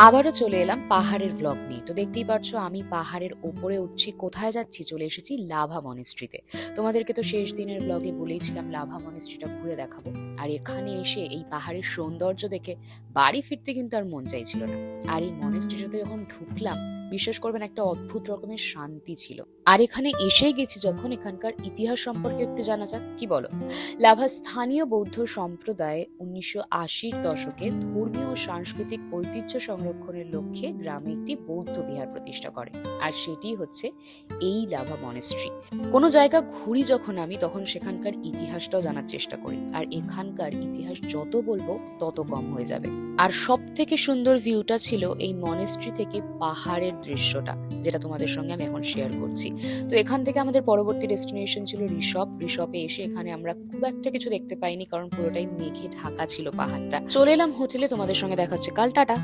আবারও চলে এলাম পাহাড়ের ভ্লগ নিয়ে। তো দেখতেই পাচ্ছ আমি পাহাড়ের ওপরে উঠছি। কোথায় যাচ্ছি? চলে এসেছি লাভা মনেস্ট্রিতে। তোমাদেরকে তো শেষ দিনের ভ্লগে বলেইছিলাম লাভা মনেস্ট্রিটা ঘুরে দেখাবো। আর এখানে এসে এই পাহাড়ের সৌন্দর্য দেখে বাড়ি ফিরতে কিন্তু আর মন চাইছিল না। আর এই মনেস্ট্রিটাতে যখন ঢুকলাম, বিশ্বাস করবেন একটা অদ্ভুত রকমের শান্তি ছিল। আর এখানে এসে গেছি যখন, এখানকার ইতিহাস সম্পর্কে একটু জানা যাক, কি বলো? লাভা স্থানীয় বৌদ্ধ সম্প্রদায় 1980-র দশকে ধর্মীয় ও সাংস্কৃতিক ঐতিহ্য সংরক্ষণের লক্ষ্যে গ্রামে একটি বৌদ্ধ বিহার প্রতিষ্ঠা করে। আর সেটি হচ্ছে এই লাভা মনেস্ট্রি। কোনো জায়গা ঘুরি যখন আমি, তখন সেখানকার ইতিহাসটাও জানার চেষ্টা করি। আর এখানকার ইতিহাস যত বলবো তত কম হয়ে যাবে। আর সব থেকে সুন্দর ভিউটা ছিল এই মনেস্ট্রি থেকে পাহাড়ের দৃশ্যটা, যেটা তোমাদের সঙ্গে আমি এখন শেয়ার করছি। তো এখান থেকে আমাদের পরবর্তী ডেস্টিনেশন ছিল ঋষভ। ঋষভে এসে এখানে আমরা খুব একটা কিছু দেখতে পাইনি, কারণ পুরোটাই মেঘে ঢাকা ছিল পাহাড়টা। চলে এলাম হোটেলে। তোমাদের সঙ্গে দেখা হচ্ছে কাল। টাটা।